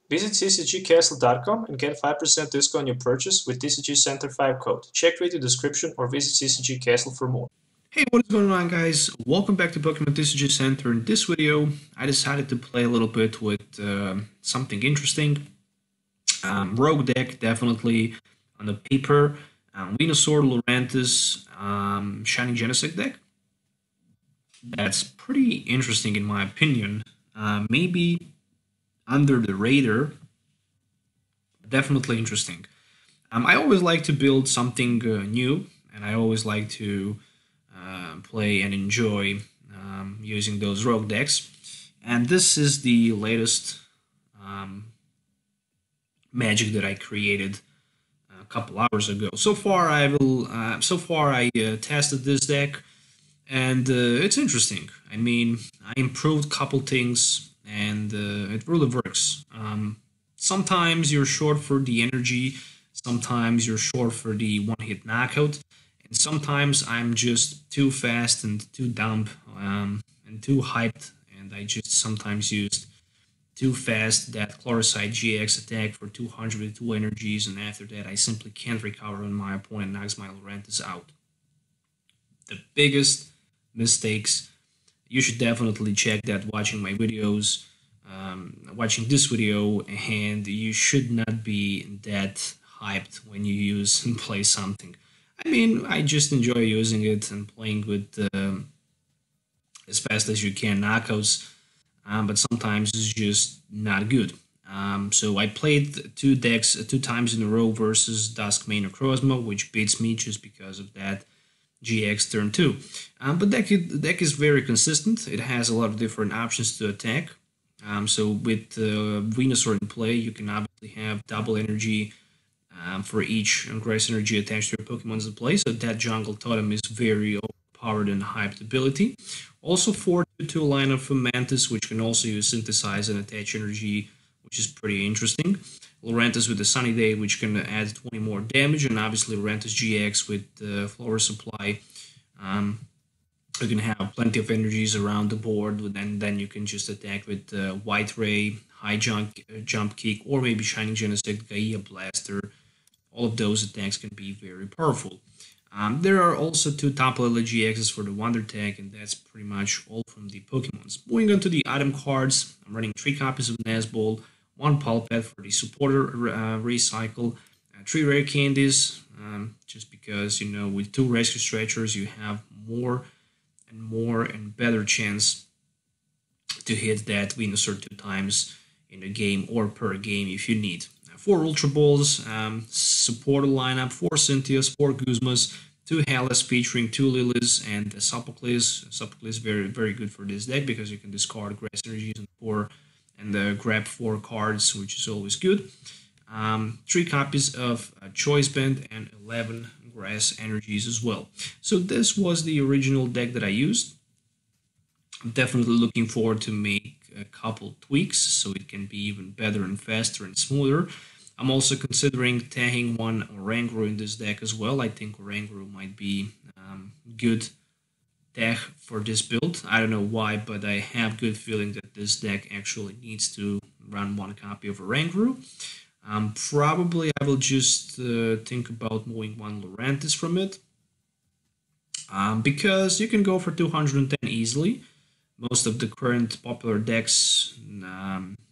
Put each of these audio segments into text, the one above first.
Visit CCGcastle.com and get 5% discount on your purchase with TCG Center 5 code. Check video description or visit CCG Castle for more. Hey, what is going on, guys? Welcome back to Pokemon TCG Center. In this video, I decided to play a little bit with something interesting. Rogue deck, definitely on the paper. Venusaur, Lurantis, Shining Genesect deck. That's pretty interesting in my opinion. Maybe under the radar. Definitely interesting. I always like to build something new, and I always like to play and enjoy using those rogue decks. And this is the latest magic that I created a couple hours ago. So far, I tested this deck, and it's interesting. I mean, I improved a couple things, and it really works. Sometimes you're short for the energy, sometimes you're short for the one-hit knockout, and sometimes I'm just too fast and too dumb and too hyped, and I just sometimes used too fast that Chloricide GX attack for 200 with 2 energies, and after that I simply can't recover when my opponent knocks my Lurantis out. The biggest mistakes, you should definitely check that watching my videos, watching this video, and you should not be that hyped when you use and play something. I mean, I just enjoy using it and playing with as fast as you can knockouts, but sometimes it's just not good. So I played two decks 2 times in a row versus Duskmane or Chrozma, which beats me just because of that GX turn 2. But the deck is very consistent. It has a lot of different options to attack. So with Venusaur in play, you can obviously have double energy for each grass energy attached to your Pokemon's in play. So that jungle totem is very overpowered and hyped ability. Also 4/2 line of Fomantis, which can also use synthesize and attach energy, which is pretty interesting. Lurantis with the Sunny Day, which can add 20 more damage, and obviously Lurantis-GX with the Flower Supply. You can have plenty of energies around the board, and then you can just attack with White Ray, High Jump Kick, or maybe Shining Genesect, Gaia Blaster. All of those attacks can be very powerful. There are also 2 Tapu Lele-GXs for the Wonder Tag, and that's pretty much all from the Pokemons. Moving on to the item cards, I'm running 3 copies of Nazball, 1 Pulpet for the supporter recycle, 3 rare candies, just because, you know, with 2 rescue stretchers you have more and better chance to hit that Venusaur 2 times in a game or per game if you need. 4 Ultra Balls, supporter lineup, 4 Cynthias, 4 Guzmas, 2 Halas featuring 2 Lilies, and a Sophocles. Sophocles very, very good for this deck because you can discard grass energies and grab 4 cards, which is always good. 3 copies of Choice Band and 11 grass energies as well. So this was the original deck that I used. I'm definitely looking forward to make a couple tweaks so it can be even better and faster and smoother. I'm also considering tagging 1 Oranguru in this deck as well. I think Oranguru might be good tag for this build. I don't know why, but I have good feeling that this deck actually needs to run 1 copy of Oranguru. Probably I will just think about moving 1 Lurantis from it, because you can go for 210 easily. Most of the current popular decks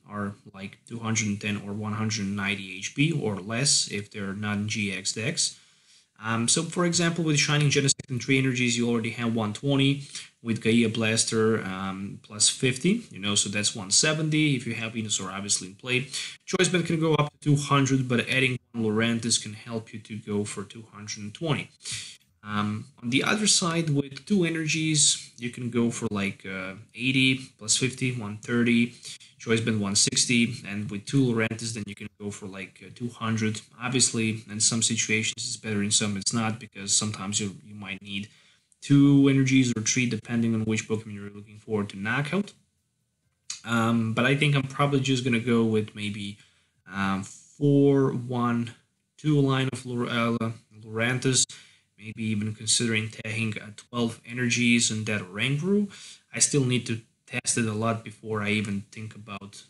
are like 210 or 190 HP or less if they're non-GX decks. So for example, with Shining Genesect and 3 energies, you already have 120. With Gaia Blaster, plus 50, you know, so that's 170. If you have Venusaur obviously in play, Choice Band can go up to 200, but adding Lurantis can help you to go for 220. On the other side, with 2 energies, you can go for like 80 plus 50, 130, Choice Band 160, and with 2 Lurantis, then you can go for like 200. Obviously, in some situations it's better, in some it's not, because sometimes you might need 2 energies or 3, depending on which Pokemon you're looking forward to knock out. But I think I'm probably just gonna go with maybe 4-1-2 line of Lurantis. Maybe even considering tagging 12 energies and that Oranguru. I still need to test it a lot before I even think about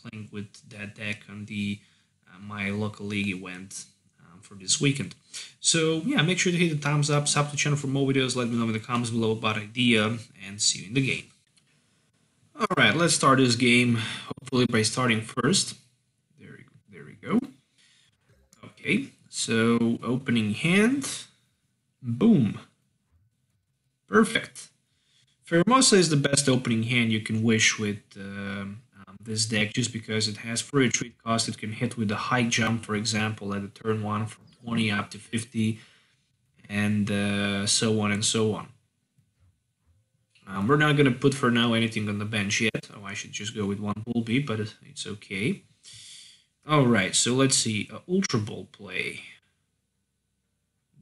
playing with that deck on the my local league event for this weekend. So yeah, make sure to hit the thumbs up, sub to the channel for more videos, let me know in the comments below about idea, and see you in the game. Alright, let's start this game, hopefully by starting first. There we go. Okay, so opening hand, boom. Perfect. Pheromosa is the best opening hand you can wish with this deck, just because it has free retreat cost. It can hit with a high jump, for example, at the turn 1 from 20 up to 50, and so on and so on. We're not going to put for now anything on the bench yet. Oh, I should just go with one Bulby, but it's okay. Alright, so let's see. Ultra Ball play.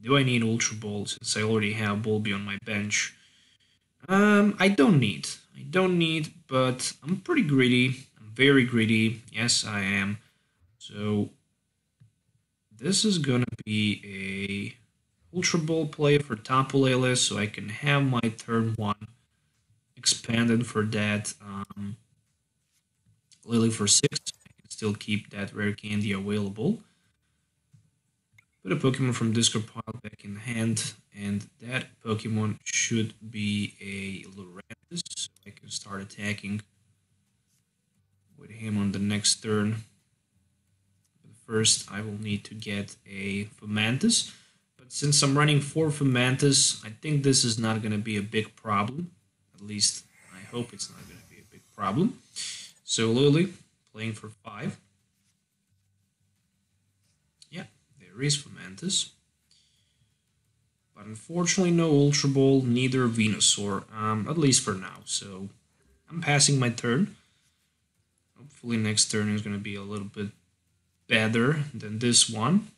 Do I need Ultra Ball since I already have Bulby on my bench? I don't need, but I'm pretty greedy. I'm very greedy. Yes, I am. So this is gonna be a Ultra Ball play for Tapu Lele, so I can have my turn 1 expanded for that Lily for 6. I can still keep that rare candy available. Put a Pokemon from discard pile back in hand, and that Pokemon should be a Lurantis, so I can start attacking with him on the next turn. But first, I will need to get a Fomantis. But since I'm running 4 Fomantis, I think this is not going to be a big problem. At least, I hope it's not going to be a big problem. So Lily, playing for 5. Yeah, there is Fomantis. But unfortunately, no Ultra Ball, neither Venusaur, at least for now. So I'm passing my turn. Hopefully next turn is going to be a little bit better than this one.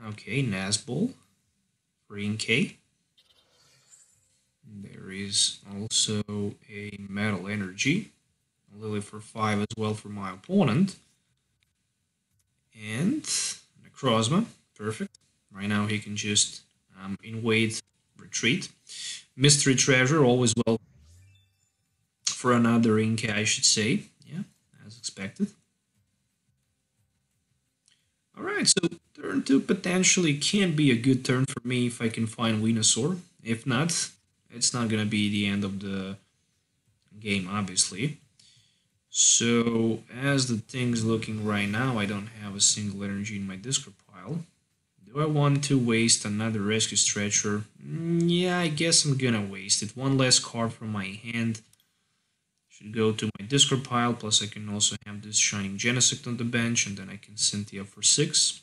Okay, Nazball for Inkay. There is also a Metal Energy. A Lily for 5 as well for my opponent. And Necrozma. Perfect. Right now he can just invade, retreat. Mystery Treasure, always well for another Inkay, I should say. Yeah, as expected. Alright, so turn 2 potentially can be a good turn for me if I can find Venusaur. If not, it's not going to be the end of the game, obviously. So, as the thing's looking right now, I don't have a single energy in my discard pile. Do I want to waste another Rescue Stretcher? Yeah, I guess I'm gonna waste it. One less card from my hand should go to my discard pile, plus I can also have this Shining Genesect on the bench, and then I can Cynthia for 6.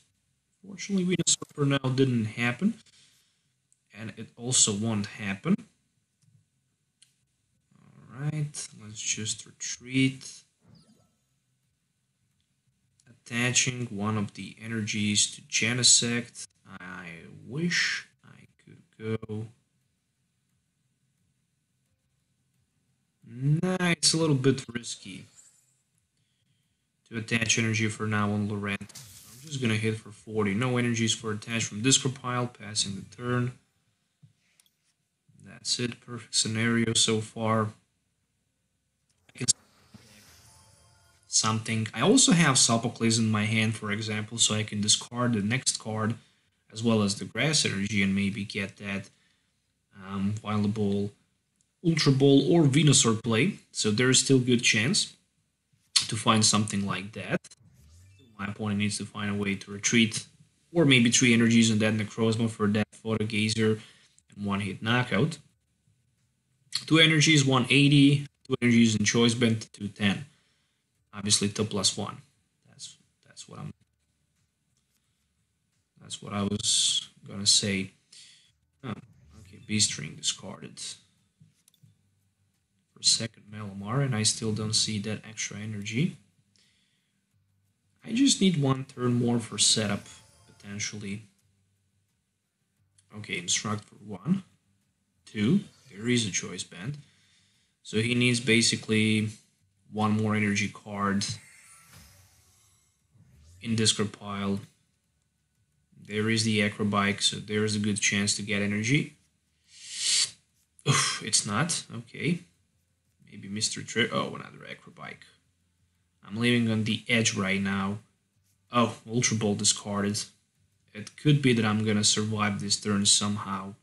Fortunately, Venusaur for now didn't happen, and it also won't happen. Alright, let's just retreat. Attaching one of the energies to Genesect. I wish I could go. Nah, it's a little bit risky to attach energy for now on Lurantis. So I'm just gonna hit for 40. No energies for attach from discard pile, passing the turn. That's it. Perfect scenario so far. Something. I also have Sophocles in my hand, for example, so I can discard the next card as well as the grass energy and maybe get that viable Ultra Ball or Venusaur play. So there is still good chance to find something like that. My opponent needs to find a way to retreat, or maybe 3 energies and that Necrozma for that Photo Gazer and 1-hit knockout. 2 energies, 180, 2 energies in Choice Band, 210. Obviously 2 plus 1. That's what I was gonna say. Oh, okay, B-String discarded. For second Malamar, and I still don't see that extra energy. I just need 1 turn more for setup, potentially. Okay, Instruct for 1. 2. There is a Choice Band. So he needs basically 1 more energy card in discard pile. There is the Acrobike, so there is a good chance to get energy. Oof, it's not. Okay. Maybe Mr. Oh, another Acrobike. I'm living on the edge right now. Oh, Ultra Ball discarded. It could be that I'm gonna survive this turn somehow.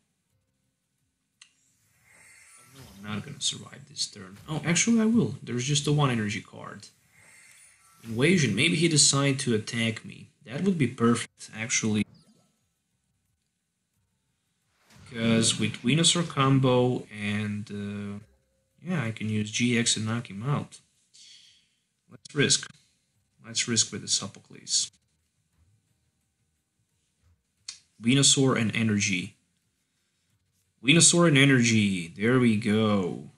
Oh no, I'm not gonna survive this turn. Oh, actually I will. There's just a 1 energy card. Invasion. Maybe he decided to attack me. That would be perfect, actually. Because with Venusaur combo and yeah, I can use GX and knock him out. Let's risk. Let's risk with the Sophocles. Venusaur and Energy. Venusaur and Energy. There we go.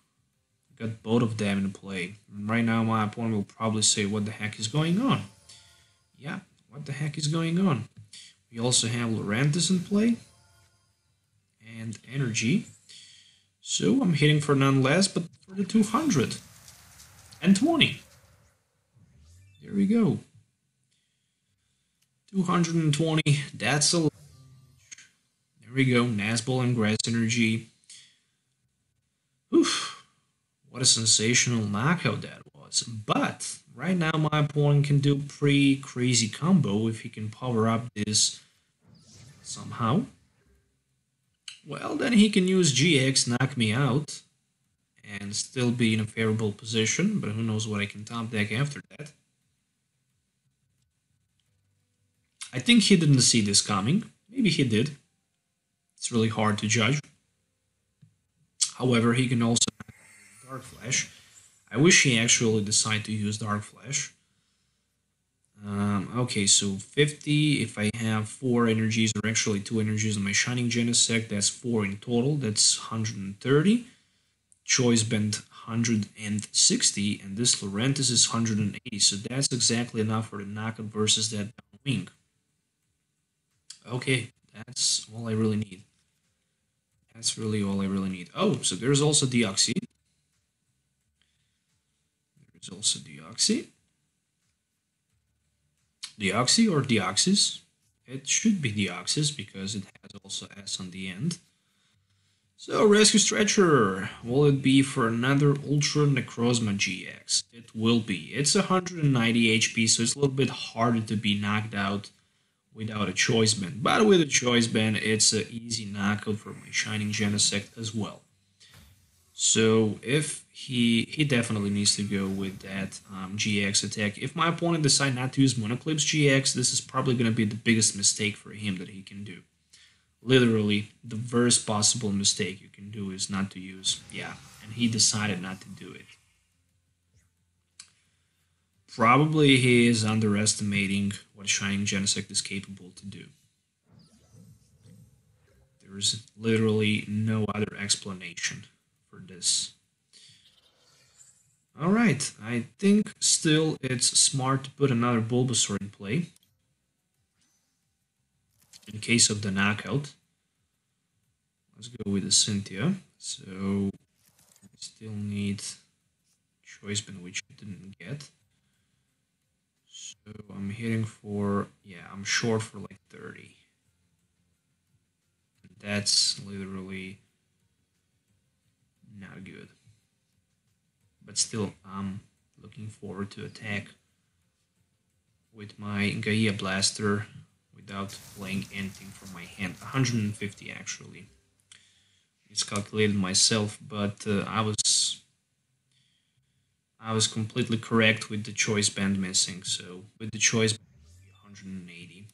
Got both of them in play. And right now my opponent will probably say, what the heck is going on? Yeah, what the heck is going on? We also have Lurantis in play. And Energy. So I'm hitting for none less, but for the 200. And 20. There we go. 220. That's a lot. There we go. Nazball and Grass Energy. Oof. What a sensational knockout that was. But right now my opponent can do a pretty crazy combo if he can power up this somehow. Well, then he can use GX, knock me out, and still be in a favorable position, but who knows what I can top deck after that. I think he didn't see this coming. Maybe he did. It's really hard to judge. However, he can also Dark Flash. I wish he actually decided to use Dark Flash. Okay, so 50, if I have 4 energies, or actually 2 energies on my Shining Genesect, that's 4 in total, that's 130. Choice Band 160, and this Lurantis is 180, so that's exactly enough for the knockout versus that down wing. Okay, that's all I really need. That's really all I really need. Oh, so there's also Deoxy. There's also Deoxy. Deoxy or Deoxys? It should be Deoxys because it has also S on the end. So, Rescue Stretcher, will it be for another Ultra Necrozma GX? It will be. It's 190 HP, so it's a little bit harder to be knocked out without a Choice Band. But with a Choice Band, it's an easy knockout for my Shining Genesect as well. So, if he definitely needs to go with that GX attack. If my opponent decides not to use Monoclipse GX, this is probably going to be the biggest mistake for him that he can do. Literally, the worst possible mistake you can do is not to use. Yeah, and he decided not to do it. Probably he is underestimating what Shining Genesect is capable to do. There is literally no other explanation for this. Alright, I think still it's smart to put another Bulbasaur in play. In case of the knockout. Let's go with the Cynthia. So, I still need Choice Band, which I didn't get. So, I'm hitting for, yeah, I'm short for like 30. That's literally not good. But still, I'm looking forward to attack with my Gaia Blaster without playing anything from my hand. 150 actually. It's calculated myself, but I was completely correct with the Choice Band missing. So with the Choice Band, 180.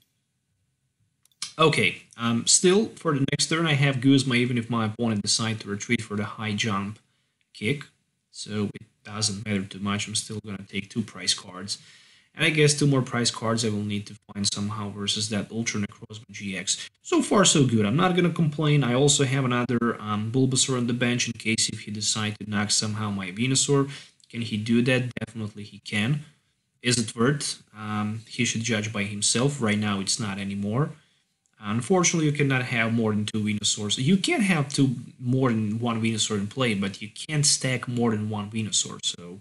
Okay, still for the next turn I have Guzma even if my opponent decides to retreat for the high jump kick. So it doesn't matter too much. I'm still going to take 2 prize cards. And I guess 2 more prize cards I will need to find somehow versus that Ultra Necrozma GX. So far so good. I'm not going to complain. I also have another Bulbasaur on the bench in case if he decides to knock somehow my Venusaur. Can he do that? Definitely he can. Is it worth? He should judge by himself. Right now it's not anymore. Unfortunately, you cannot have more than 2 Venusaurs. You can have more than 1 Venusaur in play, but you can't stack more than 1 Venusaur. So,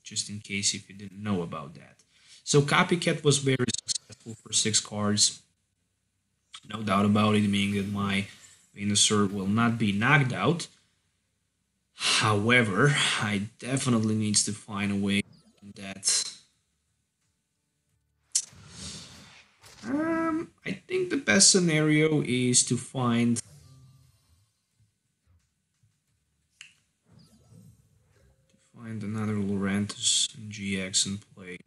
just in case if you didn't know about that. So, Copycat was very successful for 6 cards. No doubt about it, meaning that my Venusaur will not be knocked out. However, I definitely needs to find a way that. I think the best scenario is to find another Lurantis-GX in play.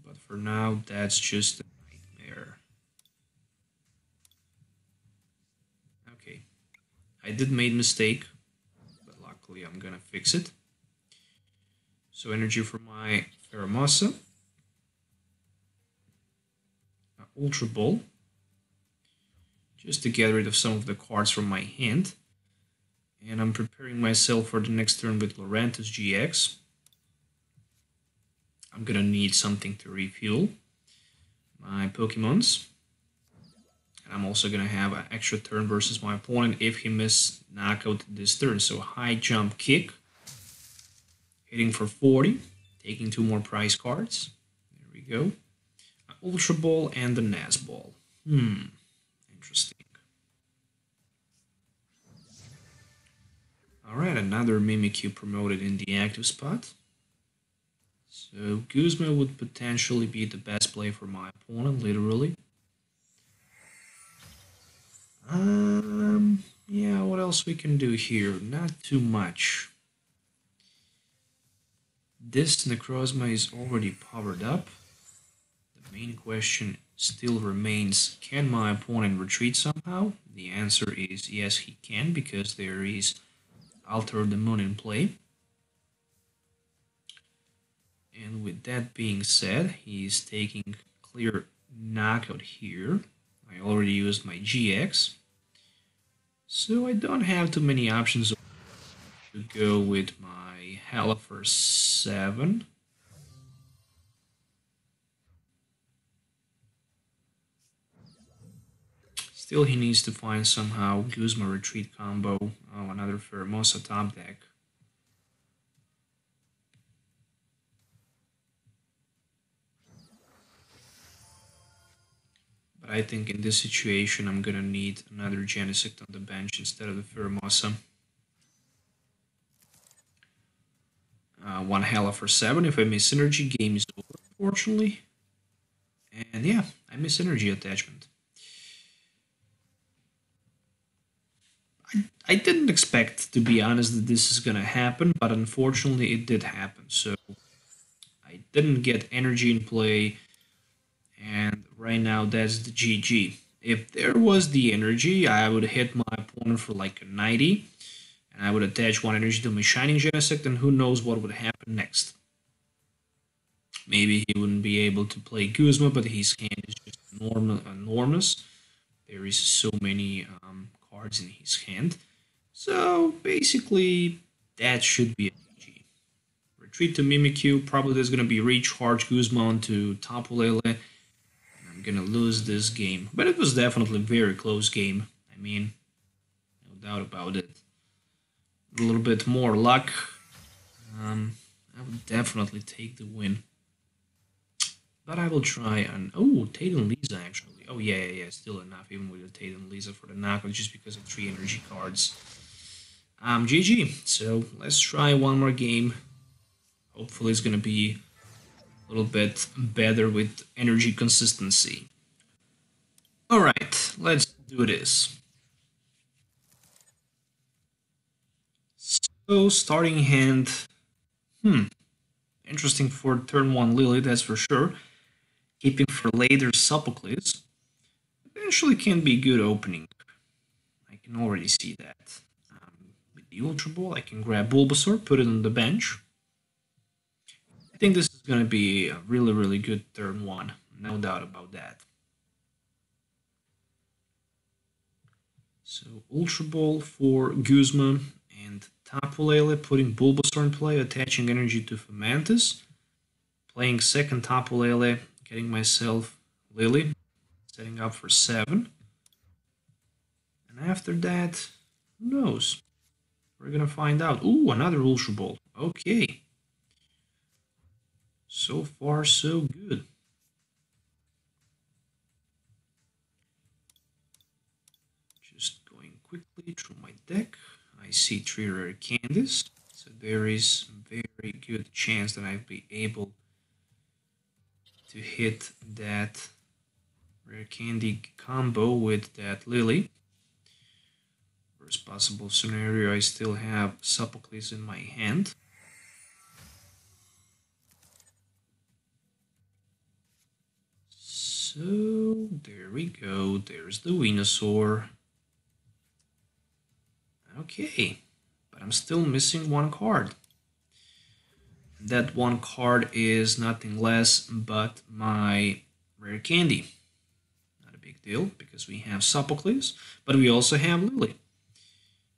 But for now, that's just a nightmare. Okay, I did make a mistake, but luckily I'm gonna fix it. So energy for my Pheromosa, Ultra Ball, just to get rid of some of the cards from my hand. And I'm preparing myself for the next turn with Lurantis-GX. I'm gonna need something to refuel my Pokemons. And I'm also gonna have an extra turn versus my opponent if he misses knockout this turn. So high jump kick, hitting for 40, taking 2 more prize cards. There we go. Ultra Ball and the Nas Ball. Interesting. Alright, another Mimikyu promoted in the active spot. So Guzma would potentially be the best play for my opponent, literally. Yeah, what else we can do here? Not too much. This Necrozma is already powered up. The main question still remains, can my opponent retreat somehow? The answer is yes, he can, because there is Alter the Moon in play. And with that being said, he's taking clear knockout here. I already used my GX. So I don't have too many options to go with my Hala for 7. Still, he needs to find somehow Guzma retreat combo. Oh, another Pheromosa top deck. But I think in this situation, I'm gonna need another Genesect on the bench instead of the Pheromosa. One Hala for 7. If I miss energy, game is over, unfortunately. And yeah, I miss energy attachment. I didn't expect, to be honest, that this is gonna happen, but unfortunately it did happen. So I didn't get energy in play, and right now that's the GG. If there was the energy, I would hit my opponent for like a 90, and I would attach 1 energy to my Shining Genesect, and who knows what would happen next. Maybe he wouldn't be able to play Guzma, but his hand is just enormous. There is so many cards in his hand. So basically, that should be a GG. Retreat to Mimikyu. Probably there's going to be recharge Guzma to Tapu Lele. And I'm going to lose this game. But it was definitely a very close game. I mean, no doubt about it. A little bit more luck. I would definitely take the win. But I will try and... Oh, Tate and Lisa, actually. Oh, yeah. Still enough, even with the Tate and Lisa for the knockout, just because of 3 energy cards. GG. So, let's try one more game. Hopefully it's going to be a little bit better with energy consistency. Alright, let's do this. So, starting hand... Interesting for turn 1 Lily, that's for sure. Keeping for later Sophocles. Eventually can be good opening. I can already see that. With the Ultra Ball, I can grab Bulbasaur, put it on the bench. I think this is going to be a really good turn 1. No doubt about that. So Ultra Ball for Guzma and Tapu Lele, putting Bulbasaur in play, attaching energy to Fomantis. Playing second Tapu Lele, getting myself Lily, setting up for 7. And after that, who knows? We're gonna find out. Ooh, another Ultra Ball. Okay. So far, so good. Just going quickly through my deck. I see 3 rare candies, so there is a very good chance that I'll be able to hit that rare candy combo with that Lily. Worst possible scenario, I still have Sophocles in my hand. So there we go, there's the Venusaur. Okay, but I'm still missing one card. That one card is nothing less but my rare candy. Not a big deal because we have Sophocles, but we also have Lily.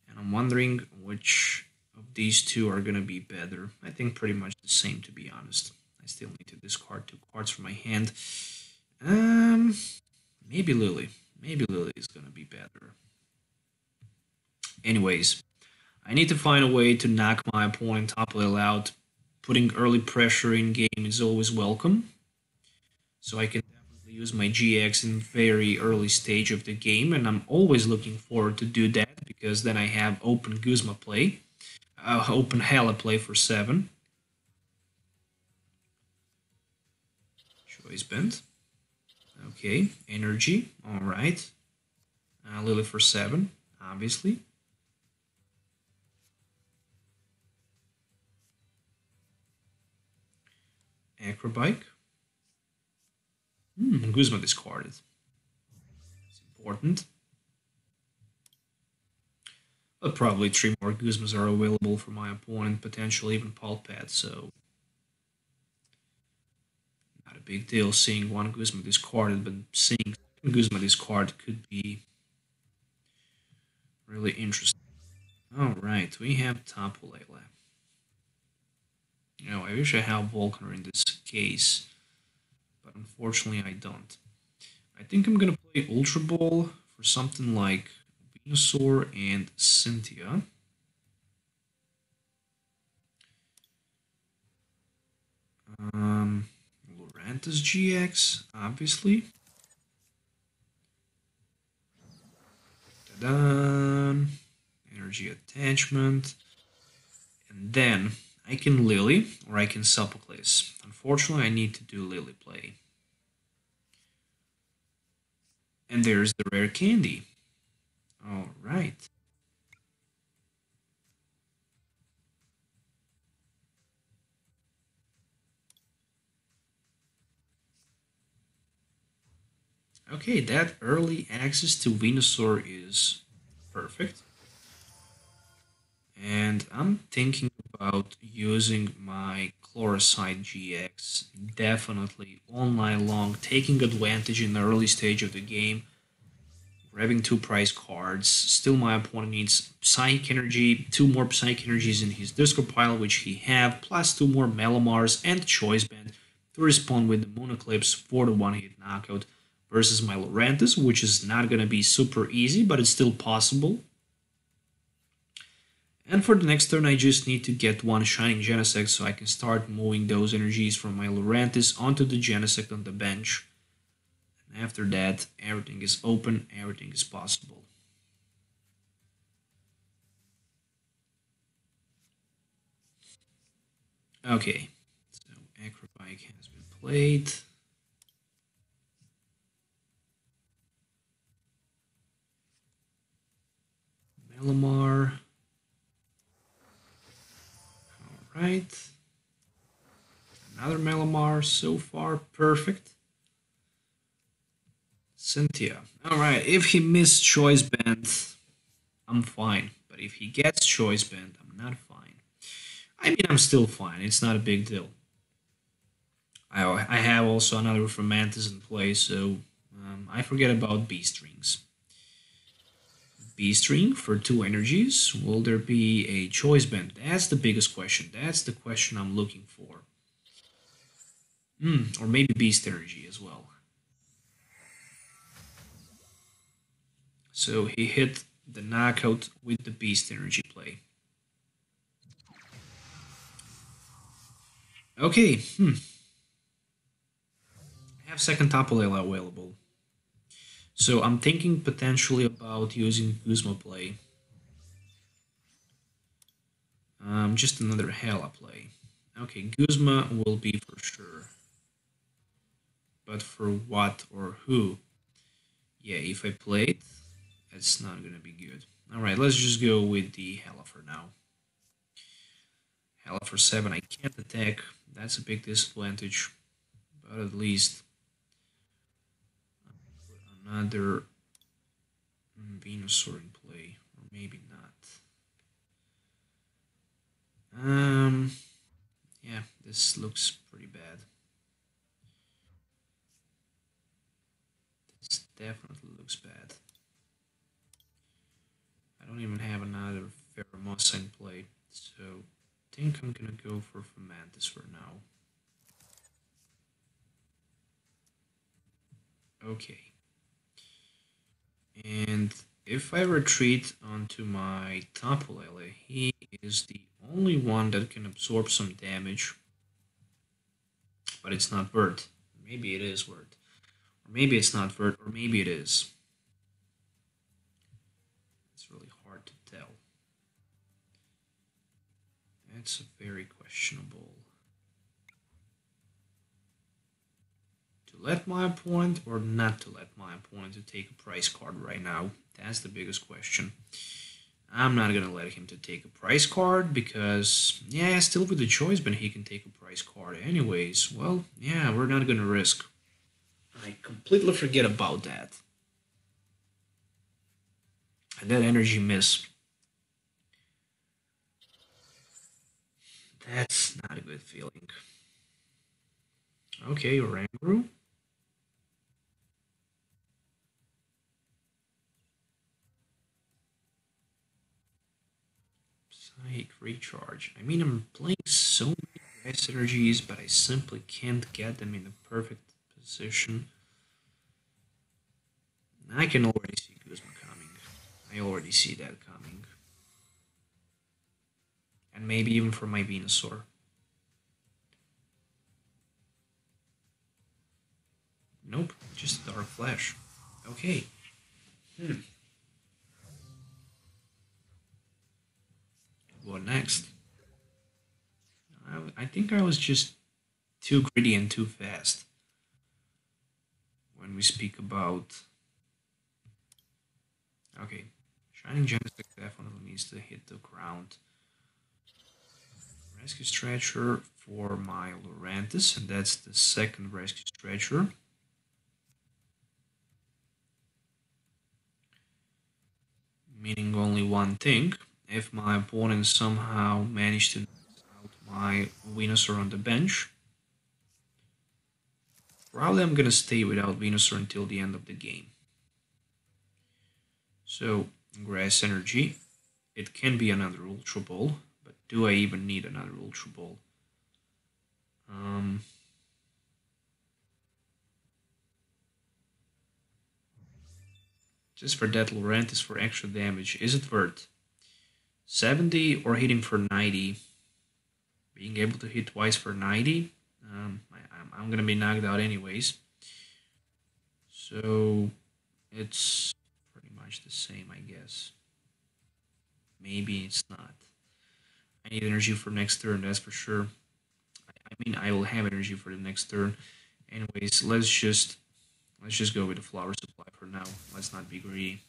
And I'm wondering which of these two are going to be better. I think pretty much the same, to be honest. I still need to discard 2 cards from my hand. Maybe Lily. Maybe Lily is going to be better. Anyways, I need to find a way to knock my opponent Tapu Lele out. Putting early pressure in game is always welcome. So I can definitely use my GX in very early stage of the game, and I'm always looking forward to do that because then I have open Guzma play, open Hala play for 7. Choice band. Okay, energy. All right. Lily for 7, obviously. Acrobike. Guzma discarded. It's important. But probably 3 more Guzmas are available for my opponent, potentially even Pulpad, so not a big deal seeing 1 Guzma discarded, but seeing Guzma discard could be really interesting. Alright, we have Tapu Lele. You know, I wish I had Volcaner in this case, but unfortunately I don't. I think I'm gonna play Ultra Ball for something like Venusaur and Cynthia. Lurantis-GX, obviously. Ta-da! Energy attachment. And then I can Lily, or I can Sophocles. Unfortunately, I need to do Lily play. And there's the rare candy. Alright. Okay, that early access to Venusaur is perfect. And I'm thinking about using my Chloricide GX definitely all night long, taking advantage in the early stage of the game, grabbing 2 prize cards. Still my opponent needs Psychic Energy, 2 more Psychic Energies in his discard pile, which he have, plus 2 more Melamars and Choice Band to respond with the Moon Eclipse for the 1-hit knockout versus my Lurantis, which is not going to be super easy, but it's still possible. And for the next turn, I just need to get 1 Shining Genesect so I can start moving those energies from my Lurantis onto the Genesect on the bench. And after that, everything is open, everything is possible. Okay, so Acrobike has been played. Melamar. Alright. Another Melamar, so far perfect. Cynthia. Alright, if he missed Choice Band, I'm fine. But if he gets Choice Band, I'm not fine. I mean, I'm still fine. It's not a big deal. I have also another Fomantis in play, so I forget about B-Strings. B-String for 2 energies. Will there be a Choice Band? That's the biggest question. That's the question I'm looking for. Or maybe Beast Energy as well. So he hit the knockout with the Beast Energy play. Okay, I have second Tapu Lele available. So I'm thinking potentially about using Guzma play. Just another Hala play. Okay, Guzma will be for sure. But for what or who? Yeah, if I play it, it's not gonna be good. Alright, let's just go with the Hala for now. Hala for 7, I can't attack. That's a big disadvantage. But at least another Venusaur in play. Or maybe not. Yeah, this looks pretty bad. This definitely looks bad. I don't even have another Pheromosa in play, so I think I'm gonna go for Fomantis for now. Okay. And if I retreat onto my Tapu Lele, he is the only one that can absorb some damage. But it's not worth. Maybe it is worth. Or maybe it's not worth, or maybe it is. It's really hard to tell. It's very questionable. To let my opponent or not to let my opponent to take a price card right now? That's the biggest question. I'm not gonna let him to take a price card because, yeah, still with the choice, but he can take a price card anyways. Well, yeah, we're not gonna risk. I completely forget about that. And that energy miss. That's not a good feeling. Okay, Oranguru. Psychic Recharge. I mean, I'm playing so many grass energies, but I simply can't get them in the perfect position. I can already see Guzma coming. I already see that coming. And maybe even for my Venusaur. Nope, just Dark Flash. Okay. What next? I think I was just too greedy and too fast when we speak about... Okay, Shining Genesect definitely needs to hit the ground. Rescue Stretcher for my Lurantis, and that's the second Rescue Stretcher. Meaning only one thing. If my opponent somehow managed to knock out my Venusaur on the bench, probably I'm gonna stay without Venusaur until the end of the game. So, Grass Energy. It can be another Ultra Ball, but do I even need another Ultra Ball? Just for that Lurantis for extra damage, is it worth 70 or hitting for 90? Being able to hit twice for 90, I'm gonna be knocked out anyways. So it's pretty much the same, I guess. Maybe it's not. I need energy for next turn, that's for sure. I mean, I will have energy for the next turn. Anyways, let's just go with the flower supply for now. Let's not be greedy.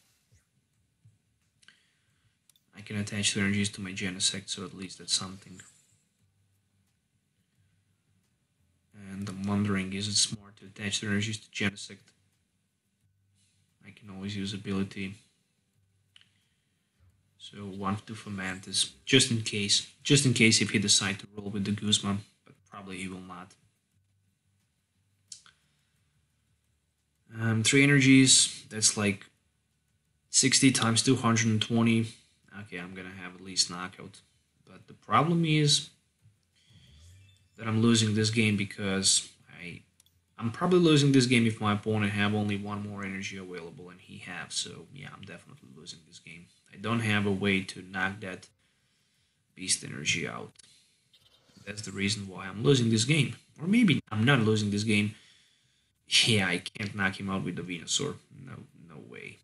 I can attach the energies to my Genesect, so at least that's something. And I'm wondering, is it smart to attach the energies to Genesect? I can always use ability. So 1 to Fomantis, just in case if he decides to roll with the Guzma, but probably he will not. 3 energies, that's like 60 times 220. Okay, I'm gonna have at least knockout. But the problem is that I'm losing this game because I'm probably losing this game if my opponent have only 1 more energy available and he have. So yeah, I'm definitely losing this game. I don't have a way to knock that beast energy out. That's the reason why I'm losing this game. Or maybe I'm not losing this game. Yeah, I can't knock him out with the Venusaur. No way.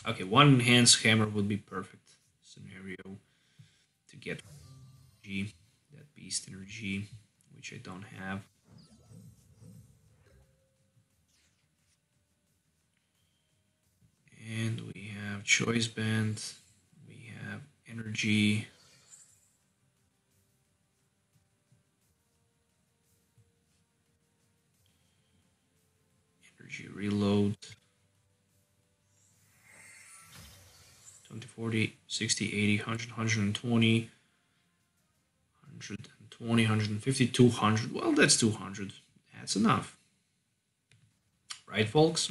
Okay, 1 enhanced hammer would be perfect. scenario to get energy, that beast energy, which I don't have. And we have choice band, we have energy, energy reload, 20, 40, 60, 80, 100, 120, 120, 150, 200. Well, that's 200. That's enough. Right, folks?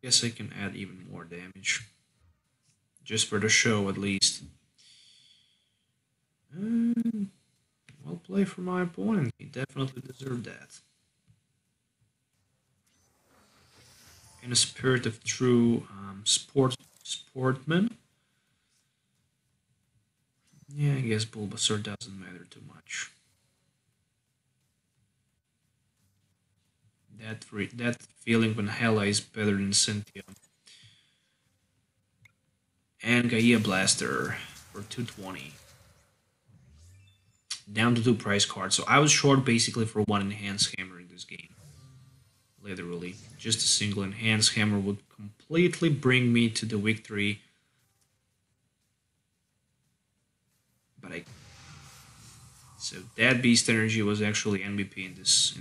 Guess I can add even more damage. Just for the show, at least. Well played for my opponent. He definitely deserved that. In a spirit of true sportman. Yeah, I guess Bulbasaur doesn't matter too much. That feeling when Hala is better than Cynthia. And Gaia Blaster for 220. Down to 2 prize cards. So I was short basically for 1 enhanced hammer in this game. Literally. Just a single enhanced hammer would completely bring me to the victory. But so that beast energy was actually MVP in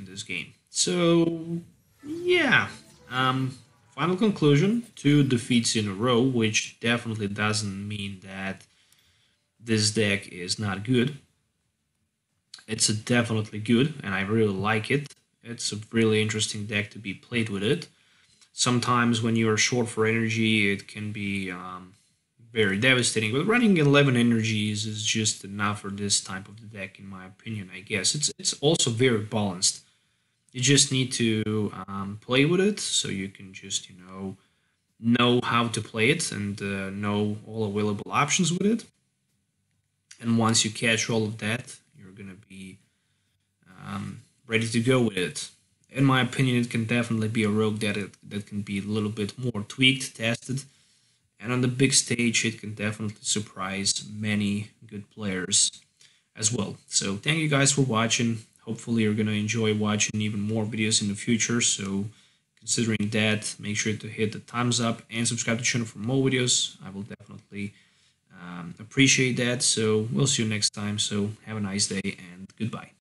this game. So yeah. Final conclusion, 2 defeats in a row, which definitely doesn't mean that this deck is not good. It's definitely good, and I really like it. It's a really interesting deck to be played with it. Sometimes when you're short for energy, it can be very devastating, but running 11 energies is just enough for this type of deck, in my opinion, I guess. It's also very balanced. You just need to play with it, so you can just, know how to play it and know all available options with it. And once you catch all of that, you're going to be ready to go with it. In my opinion, it can definitely be a rogue that can be a little bit more tweaked, tested, and on the big stage, it can definitely surprise many good players as well. So thank you guys for watching. Hopefully you're going to enjoy watching even more videos in the future. So considering that, make sure to hit the thumbs up and subscribe to the channel for more videos. I will definitely appreciate that. So we'll see you next time. So have a nice day and goodbye.